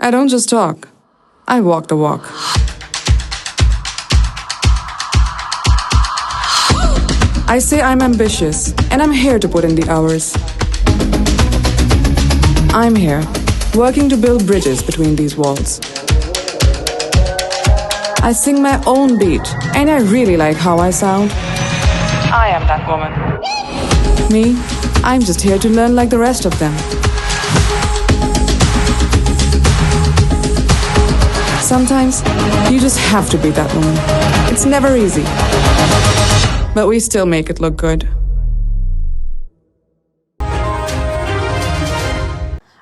I don't just talk, I walk the walk. I say I'm ambitious and I'm here to put in the hours. I'm here, working to build bridges between these walls. I sing my own beat and I really like how I sound. I am that woman. Me, I'm just here to learn like the rest of them. Sometimes, you just have to be that woman. It's never easy. But we still make it look good.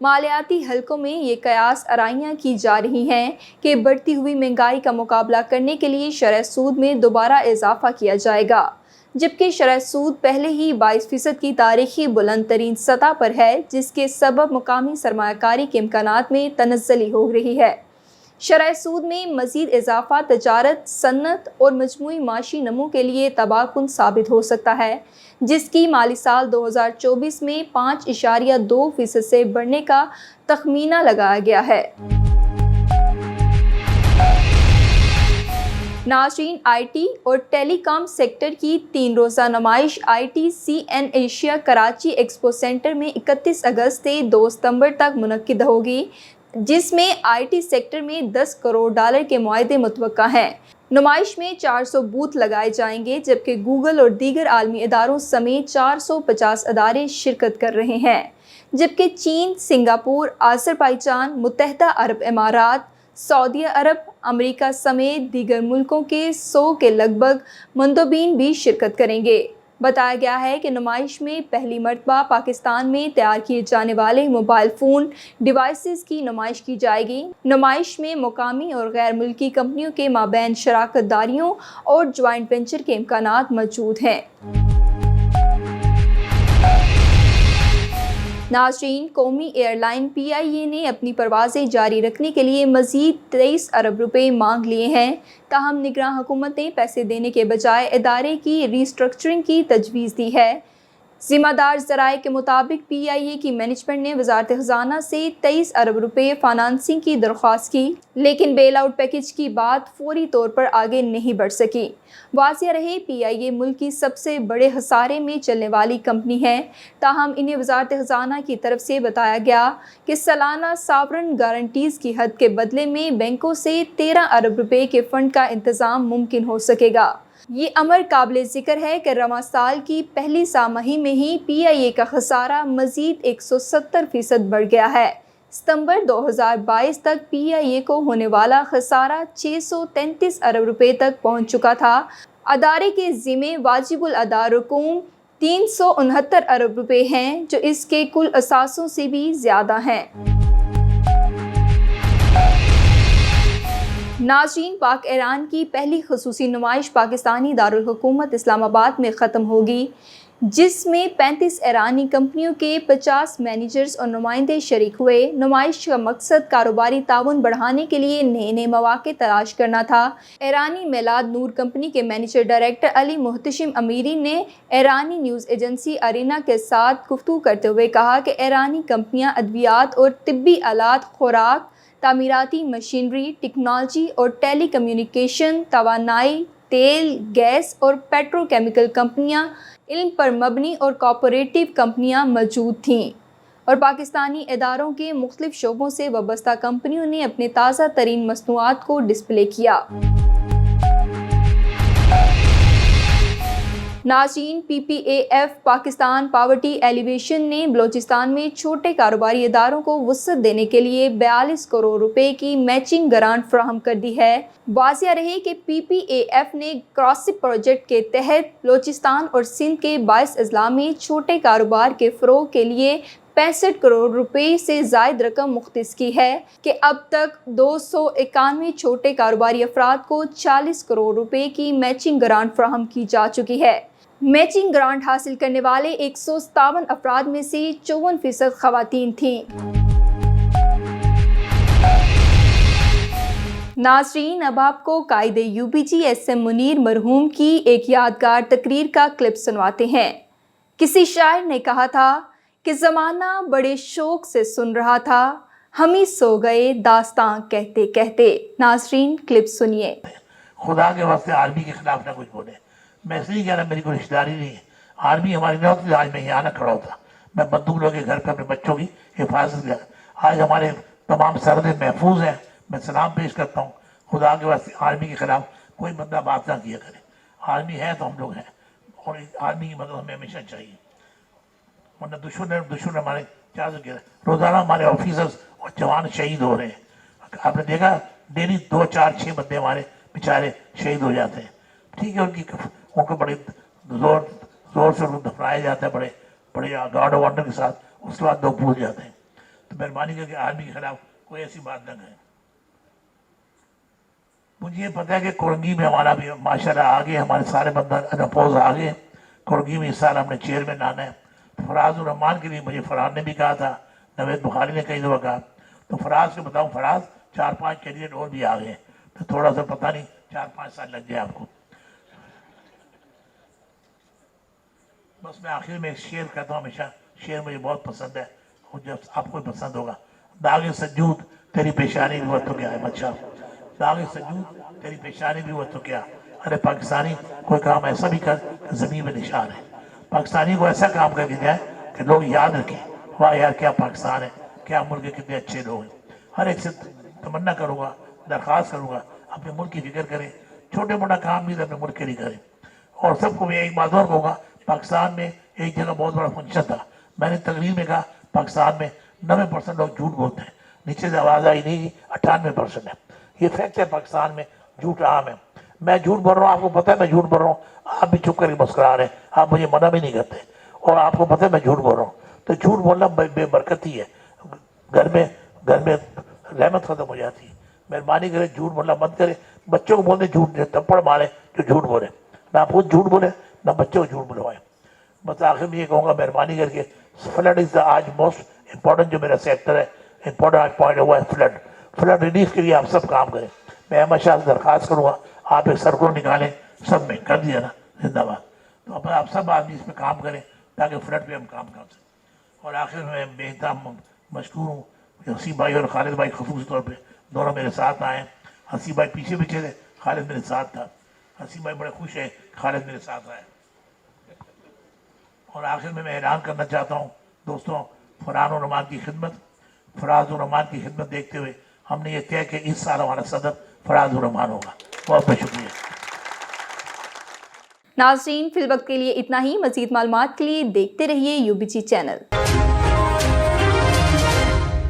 مالیاتی حلقوں میں یہ قیاس آرائیاں کی جا رہی ہیں کہ بڑھتی ہوئی مہنگائی کا مقابلہ کرنے کے لیے شرح سود میں دوبارہ اضافہ کیا جائے گا، جبکہ شرح سود پہلے ہی 22% کی تاریخی بلند ترین سطح پر ہے، جس کے سبب مقامی سرمایہ کاری کے امکانات میں تنزلی ہو رہی ہے۔ شرح سود میں مزید اضافہ تجارت، صنعت اور مجموعی معاشی نمو کے لیے تباہ کن ثابت ہو سکتا ہے، جس کی مالی سال 2024 میں 5.2% سے بڑھنے کا تخمینہ لگایا گیا ہے۔ ناظرین، آئی ٹی اور ٹیلی کام سیکٹر کی 3 روزہ نمائش ITCN Asia Karachi expo centre میں 31 اگست سے 2 ستمبر تک منعقد ہوگی، جس میں آئی ٹی سیکٹر میں $10 کروڑ کے معاہدے متوقع ہیں۔ نمائش میں 400 بوتھ لگائے جائیں گے، جبکہ گوگل اور دیگر عالمی اداروں سمیت 450 ادارے شرکت کر رہے ہیں، جبکہ چین، سنگاپور، آذربائیجان، متحدہ عرب امارات، سعودی عرب، امریکہ سمیت دیگر ملکوں کے 100 کے لگ بھگ مندوبین بھی شرکت کریں گے۔ بتایا گیا ہے کہ نمائش میں پہلی مرتبہ پاکستان میں تیار کیے جانے والے موبائل فون ڈیوائسز کی نمائش کی جائے گی۔ نمائش میں مقامی اور غیر ملکی کمپنیوں کے مابین شراکت داریوں اور جوائنٹ وینچر کے امکانات موجود ہیں۔ ناظرین، قومی ایئر لائن PIA نے اپنی پروازیں جاری رکھنے کے لیے مزید 23 ارب روپے مانگ لیے ہیں، تاہم نگراں حکومت نے پیسے دینے کے بجائے ادارے کی ری اسٹرکچرنگ کی تجویز دی ہے۔ ذمہ دار ذرائع کے مطابق PIA کی مینجمنٹ نے وزارت خزانہ سے 23 ارب روپے فنانسنگ کی درخواست کی، لیکن بیل آؤٹ پیکج کی بات فوری طور پر آگے نہیں بڑھ سکی۔ واضح رہے، PIA ملک کی سب سے بڑے خسارے میں چلنے والی کمپنی ہے، تاہم انہیں وزارت خزانہ کی طرف سے بتایا گیا کہ سالانہ ساورن گارنٹیز کی حد کے بدلے میں بینکوں سے 13 ارب روپے کے فنڈ کا انتظام ممکن ہو سکے گا۔ یہ امر قابل ذکر ہے کہ رواں سال کی پہلی سہ ماہی میں ہی PIA کا خسارہ مزید 170% بڑھ گیا ہے۔ ستمبر 2022 تک PIA کو ہونے والا خسارہ 633 ارب روپے تک پہنچ چکا تھا۔ ادارے کے ذمے واجب الادا رقوم 369 ارب روپے ہیں، جو اس کے کل اثاثوں سے بھی زیادہ ہیں۔ ناظرین، پاک ایران کی پہلی خصوصی نمائش پاکستانی دارالحکومت اسلام آباد میں ختم ہوگی، جس میں 35 ایرانی کمپنیوں کے 50 مینیجرز اور نمائندے شریک ہوئے۔ نمائش کا مقصد کاروباری تعاون بڑھانے کے لیے نئے مواقع تلاش کرنا تھا۔ ایرانی میلاد نور کمپنی کے مینیجر ڈائریکٹر علی محتشم امیری نے ایرانی نیوز ایجنسی ارینا کے ساتھ گفتگو کرتے ہوئے کہا کہ ایرانی کمپنیاں ادویات اور طبی آلات، خوراک، تعمیراتی مشینری، ٹیکنالوجی اور ٹیلی کمیونیکیشن، توانائی، تیل، گیس اور پیٹرو کیمیکل کمپنیاں، علم پر مبنی اور کوآپریٹیو کمپنیاں موجود تھیں، اور پاکستانی اداروں کے مختلف شعبوں سے وابستہ کمپنیوں نے اپنے تازہ ترین مصنوعات کو ڈسپلے کیا۔ ناظرین، PPAF پاکستان پاورٹی ایلیویشن نے بلوچستان میں چھوٹے کاروباری اداروں کو وسعت دینے کے لیے 42 کروڑ روپے کی میچنگ گرانٹ فراہم کر دی ہے۔ واضح رہے کہ PPAF نے کراسپ پروجیکٹ کے تحت بلوچستان اور سندھ کے 22 اضلاع میں چھوٹے کاروبار کے فروغ کے لیے 65 کروڑ روپے سے زائد رقم مختص کی ہے کہ اب تک 291 چھوٹے کاروباری افراد کو 40 کروڑ روپے کی میچنگ گرانٹ فراہم کی جا چکی ہے۔ میچنگ گرانٹ حاصل کرنے والے 157 افراد میں سے 54% خواتین تھیں۔ ناظرین، اب آپ کو قائد UPG SM منیر مرحوم کی ایک یادگار تقریر کا کلپ سنواتے ہیں۔ کسی شاعر نے کہا تھا کہ زمانہ بڑے شوق سے سن رہا تھا، ہم ہی سو گئے داستاں کہتے کہتے۔ ناظرین، کلپ سنیے۔ خدا کے واسطے آرمی کے خلاف نہ کچھ بولے۔ میں اس لیے کہہ رہا، میری کوئی رشتہ داری نہیں ہے، آرمی ہماری نہ ہوتی آج میں یہاں نہ کھڑا ہوتا، میں بندوق لوگ کے گھر پہ اپنے بچوں کی حفاظت کر۔ آج ہمارے تمام سرحدیں محفوظ ہیں، میں سلام پیش کرتا ہوں۔ خدا کے واسطے آرمی کے خلاف کوئی بندہ بات نہ کیا کرے۔ آرمی ہے تو ہم لوگ ہیں، اور آرمی کی مدد ہمیں ہمیشہ چاہیے، ورنہ دشمن ہمارے کیا کہہ رہے، روزانہ ہمارے آفیسرز اور جوان شہید ہو رہے ہیں۔ آپ نے دیکھا ڈیلی 2 4 6 بندے ہمارے بیچارے شہید ہو جاتے ہیں۔ ٹھیک ہے، ان کو بڑے زور سے دفنایا جاتا ہے، بڑے گارڈ آف آنر کے ساتھ، اس کے بعد لوگ بھول جاتے ہیں۔ تو مہربانی کر کے آرمی کے خلاف کوئی ایسی بات نہ کہیں. مجھے یہ پتا ہے کہ کورنگی میں ہمارا بھی ماشاءاللہ آگے ہمارے سارے بندہ اپوز آگے. کورنگی میں اس سال ہم نے چیئرمین آنا ہے. فراز الرحمان کے لیے مجھے فرحان نے بھی کہا تھا, نوید بخاری نے کئی دفعہ کہا. تو فراز کو بتاؤں, فراز 4-5 کینڈیڈیٹ اور بھی آگئے, تو تھوڑا سا پتہ نہیں 4-5 سال لگ جائے آپ کو. بس میں آخر میں ایک شعر کہتا ہوں ہمیشہ, شعر مجھے بہت پسند ہے, اور جب آپ کو پسند ہوگا. داغ سجود تیری پیشانی بھی ہوا تو کیا ہے اچھا, داغ سجود تیری پیشانی بھی ہوا تو کیا. ارے پاکستانی کوئی کام ایسا بھی کر زمین میں نشان ہے. پاکستانی کو ایسا کام کر کے جائے کہ لوگ یاد رکھیں, واہ یار کیا پاکستان ہے, کیا ملک کے کتنے اچھے لوگ ہیں. ہر ایک سے تمنا کروں گا, درخواست کروں گا, اپنے ملک کی فکر کریں, چھوٹے موٹا کام بھی اپنے ملک کے لیے کریں. اور سب کو میں ایک بات اور کہوں گا, پاکستان میں ایک جگہ بہت بڑا فنکشن تھا, میں نے تقریر میں کہا پاکستان میں 90% لوگ جھوٹ بولتے ہیں. نیچے سے آواز آئی نہیں 98% ہے. یہ فیکٹ ہے, پاکستان میں جھوٹ عام ہے. میں جھوٹ بول رہا ہوں, آپ کو پتہ ہے میں جھوٹ بول رہا ہوں, آپ بھی چپ کر کے مسکرا رہے ہیں, آپ مجھے منع بھی نہیں کرتے, اور آپ کو پتہ ہے میں جھوٹ بول رہا ہوں. تو جھوٹ بولنا بے برکتی ہے, گھر میں رحمت ختم ہو جاتی ہے. مہربانی کرے جھوٹ بولنا بند کرے. بچوں کو بولتے جھوٹ تھپڑ مارے جو جھوٹ بولے, نہ خود جھوٹ بولے نہ بچوں کو جھوٹ بلوائے. بس آخر میں یہ کہوں گا, مہربانی کر کے فلڈ از دا آج موسٹ امپورٹنٹ جو میرا سیکٹر ہے, امپورٹنٹ آج پوائنٹ ہوا ہے فلڈ ریلیف کے لیے آپ سب کام کریں. میں ہمیشہ درخواست کروں گا, آپ ایک سرکل نکالیں, سب میں کر دیا نا, زندہ باد. تو اب آپ سب آدمی اس پہ کام کریں تاکہ فلڈ پہ ہم کام کر سکیں. اور آخر میں بے انتہا مشکور ہوں, حسیب بھائی اور خالد بھائی خصوصی طور پہ دونوں میرے ساتھ آئے. حسیب بھائی پیچھے تھے, خالد میرے ساتھ تھا. حسیب بھائی بڑے خوش ہیں خالد میرے ساتھ آئے. اور آخر میں اعلان کرنا چاہتا ہوں دوستوں, فراز الرحمان کی خدمت دیکھتے ہوئے ہم نے یہ طے کہ اس سال ہمارا صدر فراز الرحمان ہوگا. بہت بہت شکریہ. ناظرین, فی الوقت کے لیے اتنا ہی. مزید معلومات کے لیے دیکھتے رہیے UBG چینل.